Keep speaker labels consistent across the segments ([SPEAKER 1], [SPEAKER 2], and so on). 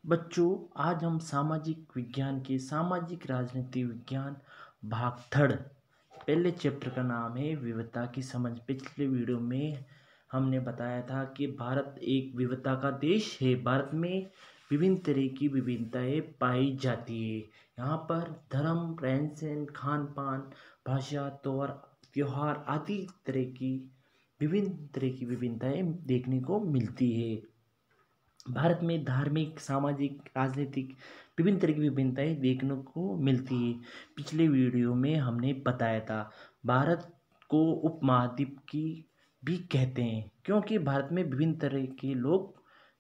[SPEAKER 1] बच्चों, आज हम सामाजिक विज्ञान के सामाजिक राजनीति विज्ञान भाग थर्ड पहले चैप्टर का नाम है विविधता की समझ। पिछले वीडियो में हमने बताया था कि भारत एक विविधता का देश है। भारत में विभिन्न तरह की विभिन्नताएं पाई जाती है। यहाँ पर धर्म, रहन सहन, खान पान, भाषा, तौर त्योहार आदि विभिन्न तरह की विभिन्नताएं देखने को मिलती है। भारत में धार्मिक, सामाजिक, राजनीतिक विभिन्न तरह की विभिन्नताएं देखने को मिलती है। पिछले वीडियो में हमने बताया था भारत को उपमहाद्वीप की भी कहते हैं क्योंकि भारत में विभिन्न तरह के लोग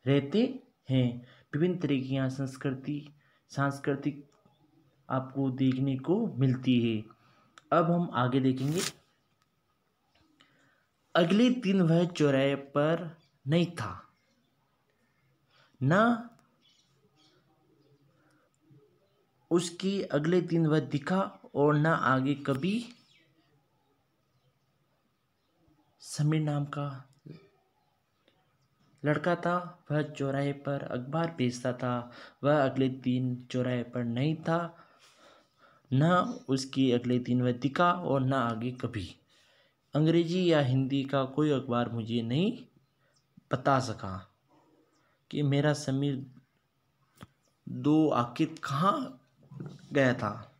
[SPEAKER 1] रहते हैं। विभिन्न तरह की यहाँ सांस्कृतिक आपको देखने को मिलती है। अब हम आगे देखेंगे। अगले दिन वह चौराहे पर नहीं था, न उसकी अगले दिन वह दिखा और न आगे कभी। समीर नाम का लड़का था, वह चौराहे पर अखबार बेचता था। वह अगले दिन चौराहे पर नहीं था, न उसकी अगले दिन वह दिखा और न आगे कभी। अंग्रेजी या हिंदी का कोई अखबार मुझे नहीं बता सका कि मेरा समीर दो आखिर कहाँ गया था।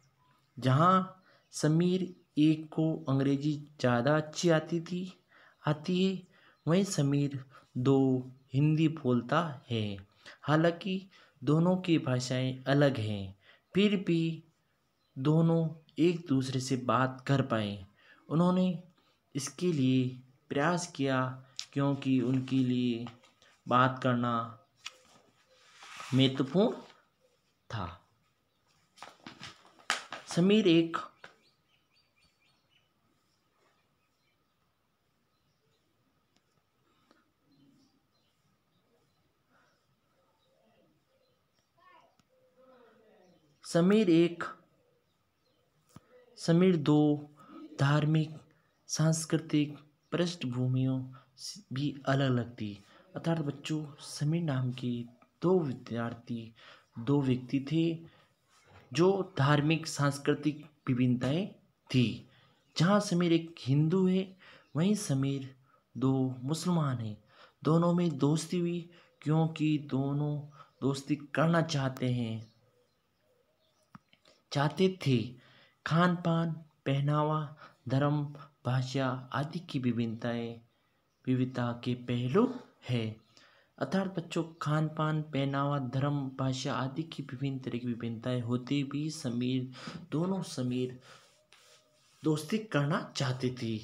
[SPEAKER 1] जहाँ समीर एक को अंग्रेजी ज़्यादा अच्छी आती है, वहीं समीर दो हिंदी बोलता है। हालांकि दोनों की भाषाएं अलग हैं, फिर भी दोनों एक दूसरे से बात कर पाए। उन्होंने इसके लिए प्रयास किया क्योंकि उनके लिए बात करना महत्वपूर्ण था। समीर एक समीर दो धार्मिक, सांस्कृतिक पृष्ठभूमियों से भी अलग अलग थी। अर्थात बच्चों, समीर नाम के दो व्यक्ति थे जो धार्मिक सांस्कृतिक विभिन्नताएं थी। जहाँ समीर एक हिंदू है, वहीं समीर दो मुसलमान हैं। दोनों में दोस्ती हुई क्योंकि दोनों दोस्ती करना चाहते थे। खान पान, पहनावा, धर्म, भाषा आदि की विविधता के पहलू है। अर्थात बच्चों, खान पान, पहनावा, धर्म, भाषा आदि की विभिन्न तरह की विभिन्नताएं होती भी समीर दोस्ती करना चाहते थे।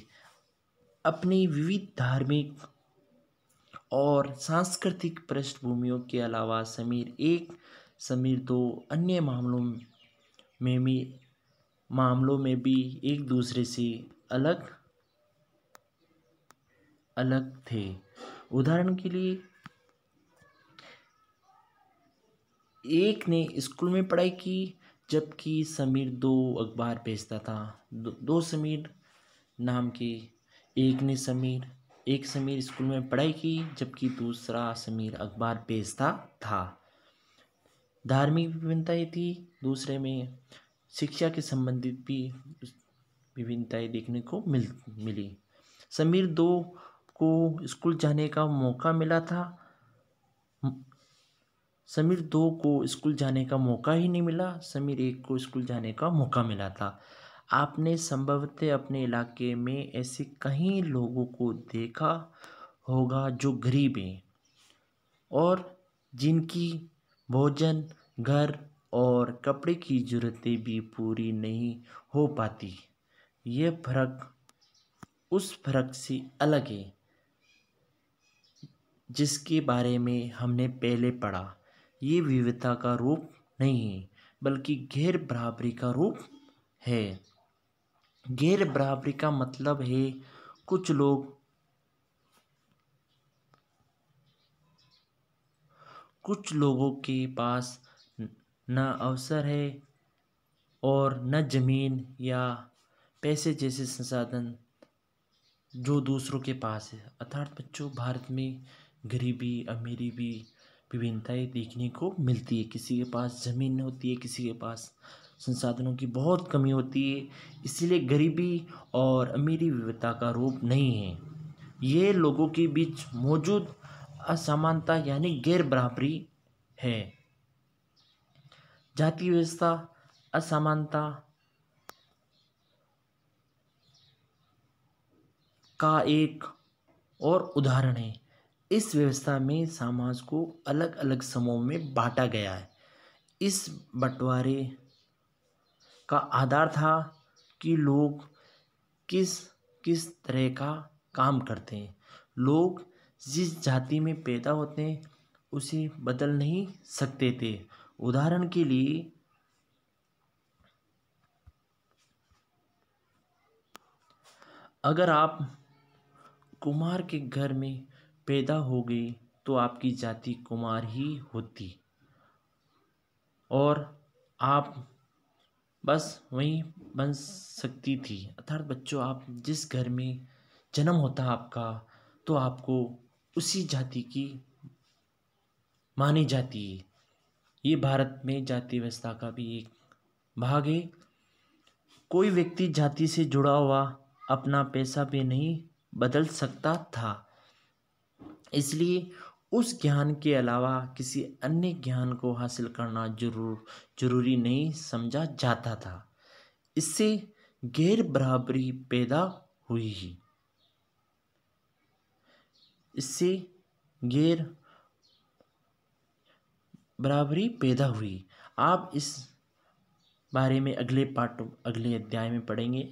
[SPEAKER 1] अपनी विविध धार्मिक और सांस्कृतिक पृष्ठभूमियों के अलावा समीर दो अन्य मामलों में भी एक दूसरे से अलग अलग थे। उदाहरण के लिए, एक ने स्कूल में पढ़ाई की जबकि समीर दो अखबार बेचता था। दो समीर नाम के एक समीर स्कूल में पढ़ाई की जबकि दूसरा समीर अखबार बेचता था। धार्मिक विभिन्नताएं थी, दूसरे में शिक्षा के संबंधित भी विभिन्नताएं देखने को मिली। समीर दो को स्कूल जाने का मौका मिला था, समीर दो को स्कूल जाने का मौका ही नहीं मिला, समीर एक को स्कूल जाने का मौका मिला था। आपने संभवतः अपने इलाके में ऐसे कई लोगों को देखा होगा जो गरीब हैं और जिनकी भोजन, घर और कपड़े की ज़रूरतें भी पूरी नहीं हो पाती। यह फर्क उस फर्क से अलग है जिसके बारे में हमने पहले पढ़ा। ये विविधता का रूप नहीं है बल्कि गैर बराबरी का रूप है। गैर बराबरी का मतलब है कुछ लोगों के पास न अवसर है और न जमीन या पैसे जैसे संसाधन जो दूसरों के पास है। अर्थात बच्चों, भारत में गरीबी अमीरी भी विभिन्नताएं देखने को मिलती है। किसी के पास ज़मीन होती है, किसी के पास संसाधनों की बहुत कमी होती है। इसीलिए गरीबी और अमीरी विविधता का रूप नहीं है, ये लोगों के बीच मौजूद असमानता यानी गैर बराबरी है। जाति व्यवस्था असमानता का एक और उदाहरण है। इस व्यवस्था में समाज को अलग अलग समूहों में बांटा गया है। इस बंटवारे का आधार था कि लोग किस किस तरह का काम करते हैं। लोग जिस जाति में पैदा होते हैं उसे बदल नहीं सकते थे। उदाहरण के लिए अगर आप कुमार के घर में पैदा हो गए तो आपकी जाति कुमार ही होती और आप बस वहीं बन सकती थी। अर्थात बच्चों, आप जिस घर में जन्म होता है आपका, तो आपको उसी जाति की मानी जाती है। ये भारत में जाति व्यवस्था का भी एक भाग है। कोई व्यक्ति जाति से जुड़ा हुआ अपना पैसा भी नहीं बदल सकता था, इसलिए उस ज्ञान के अलावा किसी अन्य ज्ञान को हासिल करना जरूरी नहीं समझा जाता था। इससे गैर बराबरी पैदा हुई ही इससे गैर बराबरी पैदा हुई। आप इस बारे में अगले अध्याय में पढ़ेंगे।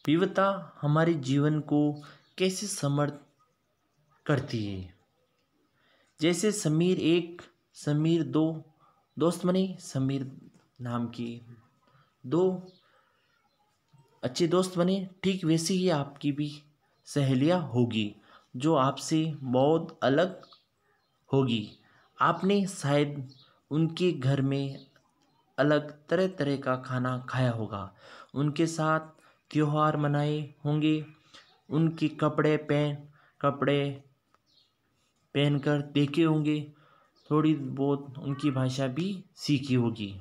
[SPEAKER 1] विविधता हमारे जीवन को कैसे समर्थ करती है। जैसे समीर एक समीर दो दोस्त बने, समीर नाम की दो अच्छे दोस्त बने, ठीक वैसे ही आपकी भी सहेलियां होगी जो आपसे बहुत अलग होगी। आपने शायद उनके घर में अलग तरह तरह का खाना खाया होगा, उनके साथ त्योहार मनाए होंगे, उनके कपड़े पहनकर देखे होंगे, थोड़ी बहुत उनकी भाषा भी सीखी होगी।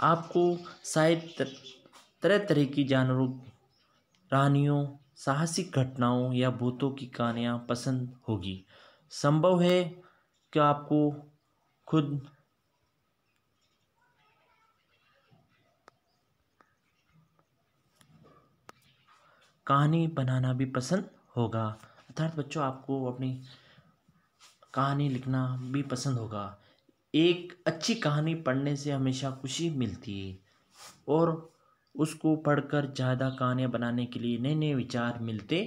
[SPEAKER 1] आपको शायद तरह तरह की जानवरों, रानियों, साहसिक घटनाओं या भूतों की कहानियाँ पसंद होगी। संभव है कि आपको खुद कहानी बनाना भी पसंद होगा। अर्थात बच्चों, आपको अपनी कहानी लिखना भी पसंद होगा। एक अच्छी कहानी पढ़ने से हमेशा खुशी मिलती है और उसको पढ़कर ज़्यादा कहानियाँ बनाने के लिए नए नए विचार मिलते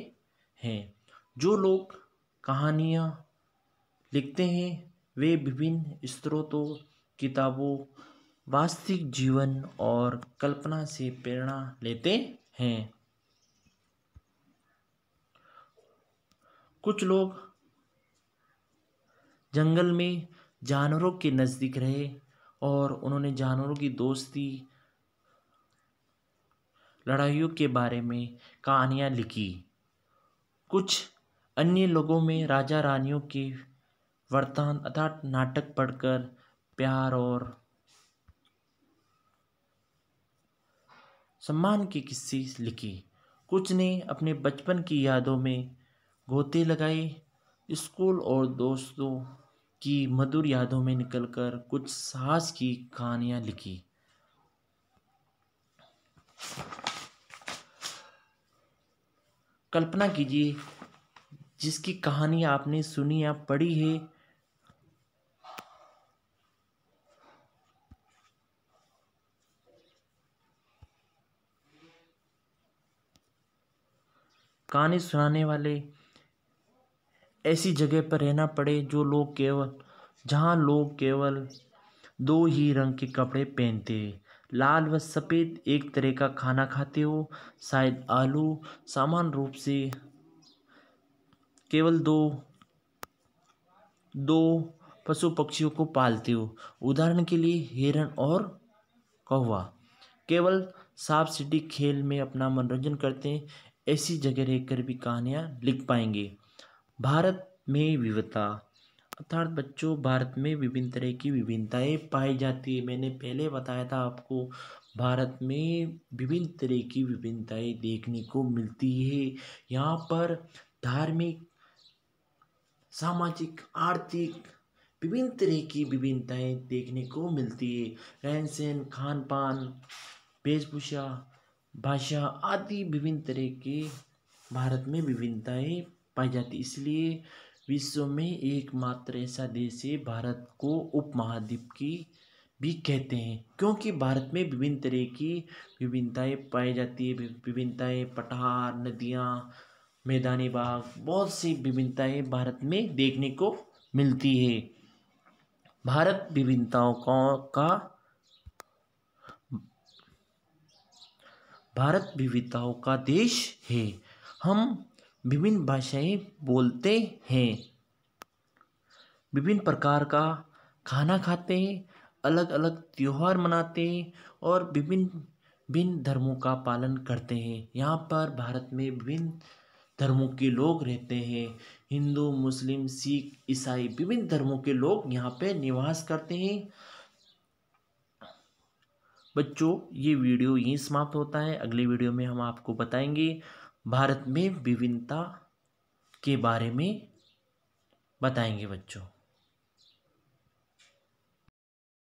[SPEAKER 1] हैं। जो लोग कहानियाँ लिखते हैं वे विभिन्न स्रोतों, किताबों, वास्तविक जीवन और कल्पना से प्रेरणा लेते हैं। कुछ लोग जंगल में जानवरों के नज़दीक रहे और उन्होंने जानवरों की दोस्ती, लड़ाइयों के बारे में कहानियाँ लिखी। कुछ अन्य लोगों में राजा रानियों के वृत्तांत अर्थात नाटक पढ़कर प्यार और सम्मान के किस्से लिखे। कुछ ने अपने बचपन की यादों में गोते लगाए। स्कूल और दोस्तों की मधुर यादों में निकलकर कुछ साहस की कहानियाँ लिखी। कल्पना कीजिए, जिसकी कहानी आपने सुनी या पढ़ी है, कहानी सुनाने वाले ऐसी जगह पर रहना पड़े जहाँ लोग केवल दो ही रंग के कपड़े पहनते हैं, लाल व सफ़ेद एक तरह का खाना खाते हो, शायद आलू, सामान्य रूप से केवल दो पशु पक्षियों को पालते हो। उदाहरण के लिए हिरन और कौवा केवल सांप सीढ़ी खेल में अपना मनोरंजन करते हैं। ऐसी जगह रहकर भी कहानियाँ लिख पाएंगे। भारत में विविधता अर्थात बच्चों, भारत में विभिन्न तरह की विभिन्नताएं पाई जाती है। मैंने पहले बताया था आपको, भारत में विभिन्न तरह की विभिन्नताएं देखने को मिलती है। यहाँ पर धार्मिक, सामाजिक, आर्थिक विभिन्न तरह की विभिन्नताएं देखने को मिलती है। रहन सहन, खान पान, वेशभूषा, भाषा आदि विभिन्न तरह के भारत में विभिन्नताएं पाई जाती। इसलिए विश्व में एकमात्र ऐसा देश है भारत को उपमहाद्वीप की भी कहते हैं, क्योंकि भारत में विभिन्न तरह की विभिन्नताएं पाई जाती है। विभिन्नताएं, पठार, नदियाँ, मैदानी भाग, बहुत सी विभिन्नताएं भारत में देखने को मिलती है। भारत विभिन्नताओं का भारत विविधताओं का देश है। हम विभिन्न भाषाएं बोलते हैं, विभिन्न प्रकार का खाना खाते हैं, अलग अलग त्योहार मनाते हैं और विभिन्न भिन्न धर्मों का पालन करते हैं। यहाँ पर भारत में विभिन्न धर्मों के लोग रहते हैं। हिंदू, मुस्लिम, सिख, ईसाई विभिन्न धर्मों के लोग यहाँ पे निवास करते हैं। बच्चों, ये वीडियो यहीं समाप्त होता है। अगले वीडियो में हम आपको बताएंगे भारत में विभिन्नता के बारे में बताएंगे बच्चों।